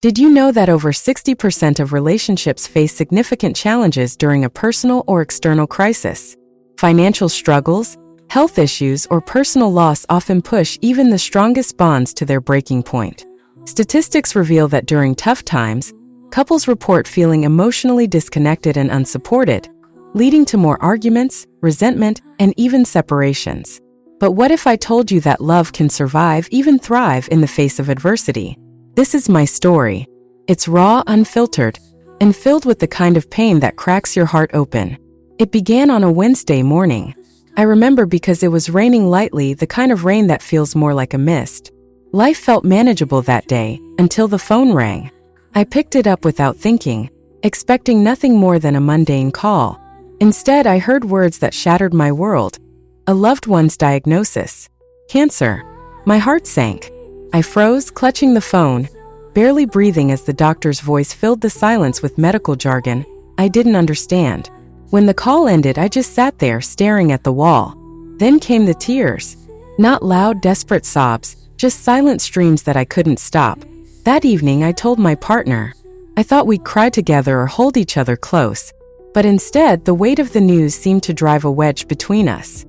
Did you know that over 60% of relationships face significant challenges during a personal or external crisis? Financial struggles, health issues, or personal loss often push even the strongest bonds to their breaking point. Statistics reveal that during tough times, couples report feeling emotionally disconnected and unsupported, leading to more arguments, resentment, and even separations. But what if I told you that love can survive, even thrive in the face of adversity? This is my story. It's raw, unfiltered, and filled with the kind of pain that cracks your heart open. It began on a Wednesday morning. I remember because it was raining lightly, the kind of rain that feels more like a mist. Life felt manageable that day, until the phone rang. I picked it up without thinking, expecting nothing more than a mundane call. Instead, I heard words that shattered my world. A loved one's diagnosis. Cancer. My heart sank. I froze, clutching the phone, barely breathing as the doctor's voice filled the silence with medical jargon I didn't understand. When the call ended, I just sat there staring at the wall. Then came the tears. Not loud, desperate sobs, just silent streams that I couldn't stop. That evening, I told my partner. I thought we'd cry together or hold each other close. But instead, the weight of the news seemed to drive a wedge between us.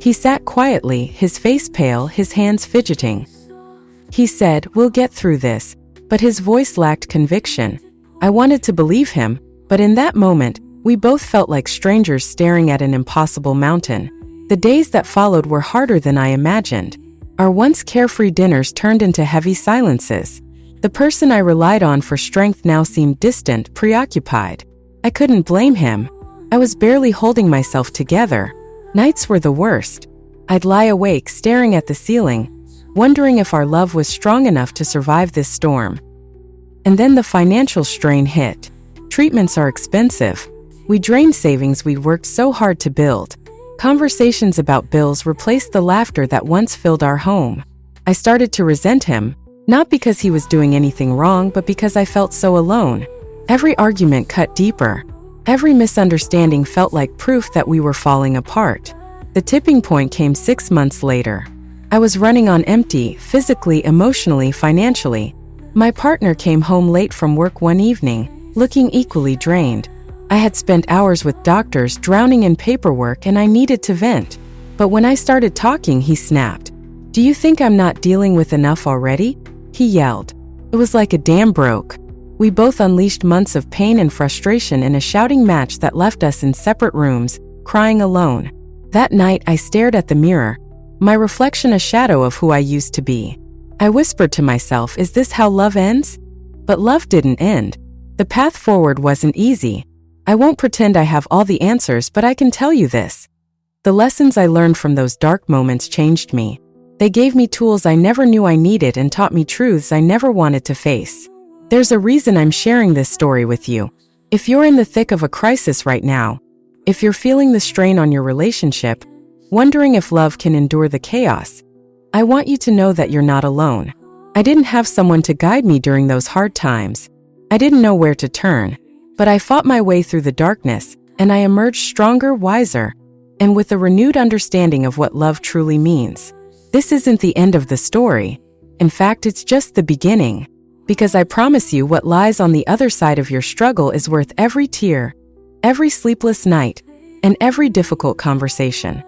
He sat quietly, his face pale, his hands fidgeting. He said, "We'll get through this," but his voice lacked conviction. I wanted to believe him, but in that moment, we both felt like strangers staring at an impossible mountain. The days that followed were harder than I imagined. Our once carefree dinners turned into heavy silences. The person I relied on for strength now seemed distant, preoccupied. I couldn't blame him. I was barely holding myself together. Nights were the worst. I'd lie awake staring at the ceiling, wondering if our love was strong enough to survive this storm. And then the financial strain hit. Treatments are expensive. We drained savings we'd worked so hard to build. Conversations about bills replaced the laughter that once filled our home. I started to resent him, not because he was doing anything wrong, but because I felt so alone. Every argument cut deeper. Every misunderstanding felt like proof that we were falling apart. The tipping point came 6 months later. I was running on empty, physically, emotionally, financially. My partner came home late from work one evening, looking equally drained. I had spent hours with doctors, drowning in paperwork, and I needed to vent. But when I started talking, he snapped. "Do you think I'm not dealing with enough already?" he yelled. It was like a dam broke. We both unleashed months of pain and frustration in a shouting match that left us in separate rooms, crying alone. That night, I stared at the mirror, my reflection a shadow of who I used to be. I whispered to myself, "Is this how love ends?" But love didn't end. The path forward wasn't easy. I won't pretend I have all the answers, but I can tell you this. The lessons I learned from those dark moments changed me. They gave me tools I never knew I needed and taught me truths I never wanted to face. There's a reason I'm sharing this story with you. If you're in the thick of a crisis right now, if you're feeling the strain on your relationship, wondering if love can endure the chaos, I want you to know that you're not alone. I didn't have someone to guide me during those hard times. I didn't know where to turn, but I fought my way through the darkness, and I emerged stronger, wiser, and with a renewed understanding of what love truly means. This isn't the end of the story. In fact, it's just the beginning. Because I promise you, what lies on the other side of your struggle is worth every tear, every sleepless night, and every difficult conversation.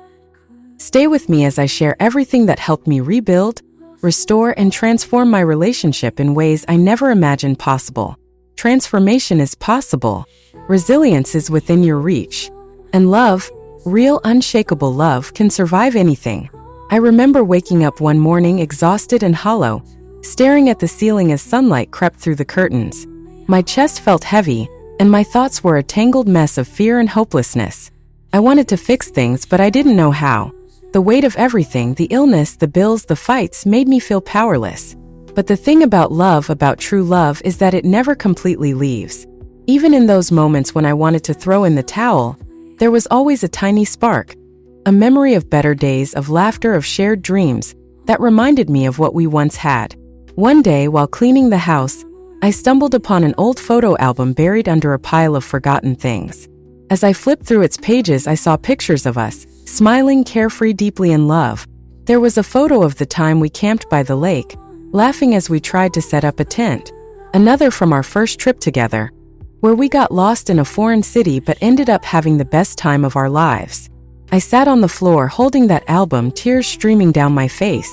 Stay with me as I share everything that helped me rebuild, restore, and transform my relationship in ways I never imagined possible. Transformation is possible. Resilience is within your reach. And love, real, unshakable love, can survive anything. I remember waking up one morning exhausted and hollow, staring at the ceiling as sunlight crept through the curtains. My chest felt heavy, and my thoughts were a tangled mess of fear and hopelessness. I wanted to fix things, but I didn't know how. The weight of everything, the illness, the bills, the fights, made me feel powerless. But the thing about love, about true love, is that it never completely leaves. Even in those moments when I wanted to throw in the towel, there was always a tiny spark, a memory of better days, of laughter, of shared dreams, that reminded me of what we once had. One day, while cleaning the house, I stumbled upon an old photo album buried under a pile of forgotten things. As I flipped through its pages, I saw pictures of us, smiling, carefree, deeply in love. There was a photo of the time we camped by the lake, laughing as we tried to set up a tent. Another from our first trip together, where we got lost in a foreign city but ended up having the best time of our lives. I sat on the floor holding that album, tears streaming down my face.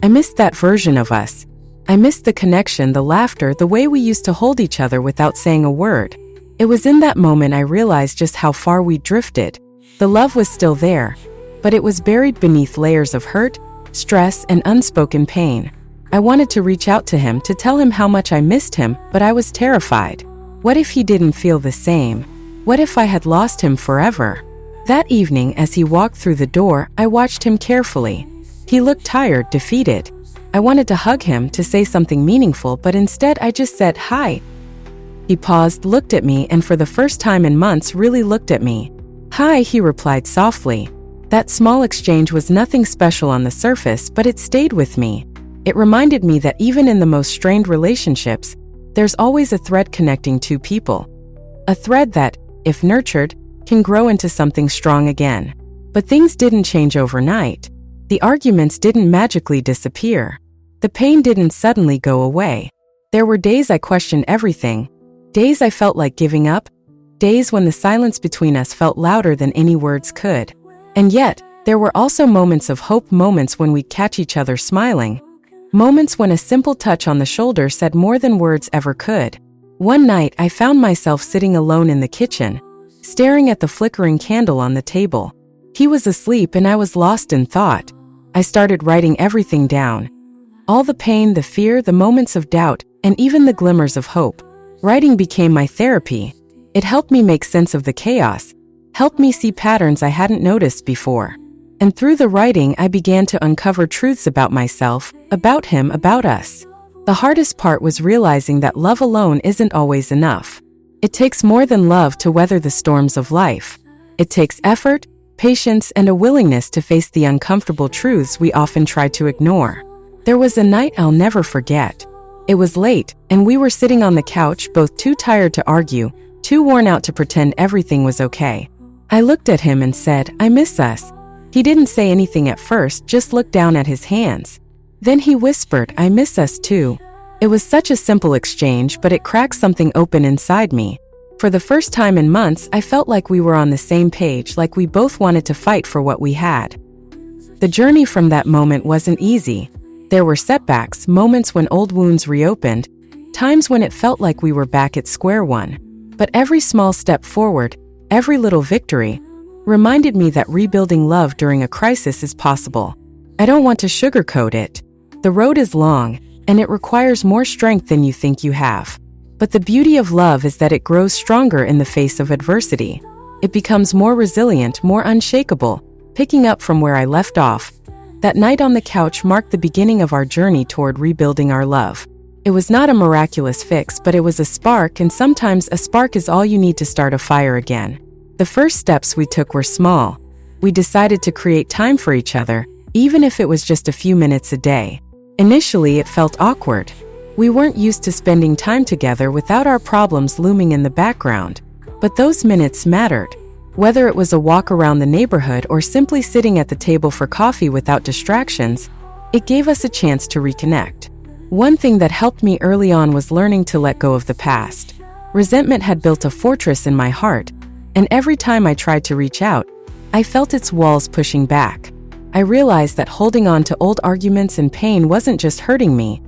I missed that version of us. I missed the connection, the laughter, the way we used to hold each other without saying a word. It was in that moment I realized just how far we drifted. The love was still there, but it was buried beneath layers of hurt, stress, and unspoken pain. I wanted to reach out to him to tell him how much I missed him, but I was terrified. What if he didn't feel the same? What if I had lost him forever? That evening, as he walked through the door, I watched him carefully. He looked tired, defeated. I wanted to hug him, to say something meaningful, but instead I just said, "Hi." He paused, looked at me, and for the first time in months really looked at me. "Hi," he replied softly. That small exchange was nothing special on the surface, but it stayed with me. It reminded me that even in the most strained relationships, there's always a thread connecting two people. A thread that, if nurtured, can grow into something strong again. But things didn't change overnight. The arguments didn't magically disappear. The pain didn't suddenly go away. There were days I questioned everything, days I felt like giving up, days when the silence between us felt louder than any words could. And yet, there were also moments of hope, moments when we'd catch each other smiling, moments when a simple touch on the shoulder said more than words ever could. One night, I found myself sitting alone in the kitchen, staring at the flickering candle on the table. He was asleep and I was lost in thought. I started writing everything down. All the pain, the fear, the moments of doubt, and even the glimmers of hope. Writing became my therapy. It helped me make sense of the chaos, helped me see patterns I hadn't noticed before. And through the writing, I began to uncover truths about myself, about him, about us. The hardest part was realizing that love alone isn't always enough. It takes more than love to weather the storms of life. It takes effort, patience, and a willingness to face the uncomfortable truths we often try to ignore. There was a night I'll never forget. It was late, and we were sitting on the couch, both too tired to argue, too worn out to pretend everything was okay. I looked at him and said, "I miss us." He didn't say anything at first, just looked down at his hands. Then he whispered, "I miss us too." It was such a simple exchange, but it cracked something open inside me. For the first time in months, I felt like we were on the same page, like we both wanted to fight for what we had. The journey from that moment wasn't easy. There were setbacks, moments when old wounds reopened, times when it felt like we were back at square one. But every small step forward, every little victory, reminded me that rebuilding love during a crisis is possible. I don't want to sugarcoat it. The road is long, and it requires more strength than you think you have. But the beauty of love is that it grows stronger in the face of adversity. It becomes more resilient, more unshakable, picking up from where I left off. That night on the couch marked the beginning of our journey toward rebuilding our love. It was not a miraculous fix, but it was a spark, and sometimes a spark is all you need to start a fire again. The first steps we took were small. We decided to create time for each other, even if it was just a few minutes a day. Initially, it felt awkward. We weren't used to spending time together without our problems looming in the background. But those minutes mattered. Whether it was a walk around the neighborhood or simply sitting at the table for coffee without distractions, it gave us a chance to reconnect. One thing that helped me early on was learning to let go of the past. Resentment had built a fortress in my heart, and every time I tried to reach out, I felt its walls pushing back. I realized that holding on to old arguments and pain wasn't just hurting me,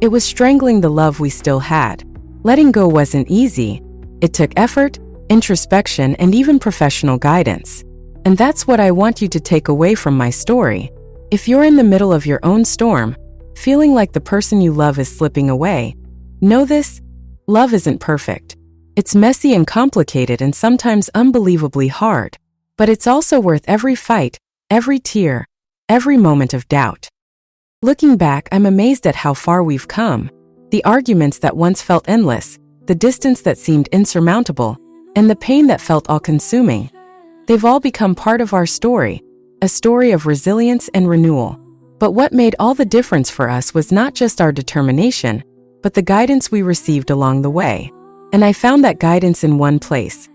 it was strangling the love we still had. Letting go wasn't easy. It took effort, introspection, and even professional guidance. And that's what I want you to take away from my story. If you're in the middle of your own storm, feeling like the person you love is slipping away, know this: love isn't perfect. It's messy and complicated and sometimes unbelievably hard. But it's also worth every fight, every tear, every moment of doubt. Looking back, I'm amazed at how far we've come. The arguments that once felt endless, the distance that seemed insurmountable, and the pain that felt all-consuming. They've all become part of our story, a story of resilience and renewal. But what made all the difference for us was not just our determination, but the guidance we received along the way. And I found that guidance in one place: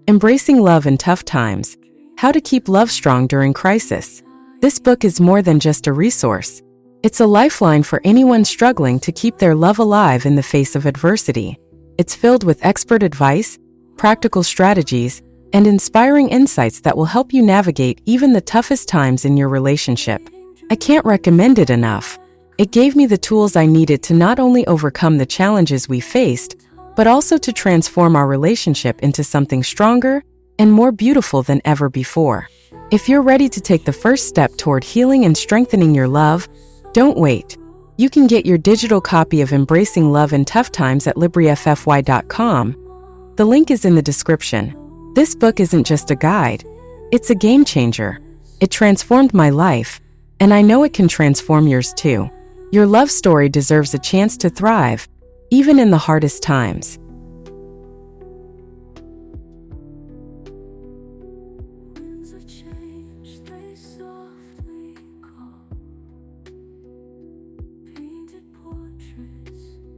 Embracing Love in Tough Times, How to Keep Love Strong During Crisis. This book is more than just a resource. It's a lifeline for anyone struggling to keep their love alive in the face of adversity. It's filled with expert advice, practical strategies, and inspiring insights that will help you navigate even the toughest times in your relationship. I can't recommend it enough. It gave me the tools I needed to not only overcome the challenges we faced, but also to transform our relationship into something stronger and more beautiful than ever before. If you're ready to take the first step toward healing and strengthening your love, don't wait. You can get your digital copy of Embracing Love in Tough Times at LibriFFY.com. The link is in the description. This book isn't just a guide, it's a game changer. It transformed my life, and I know it can transform yours too. Your love story deserves a chance to thrive, even in the hardest times.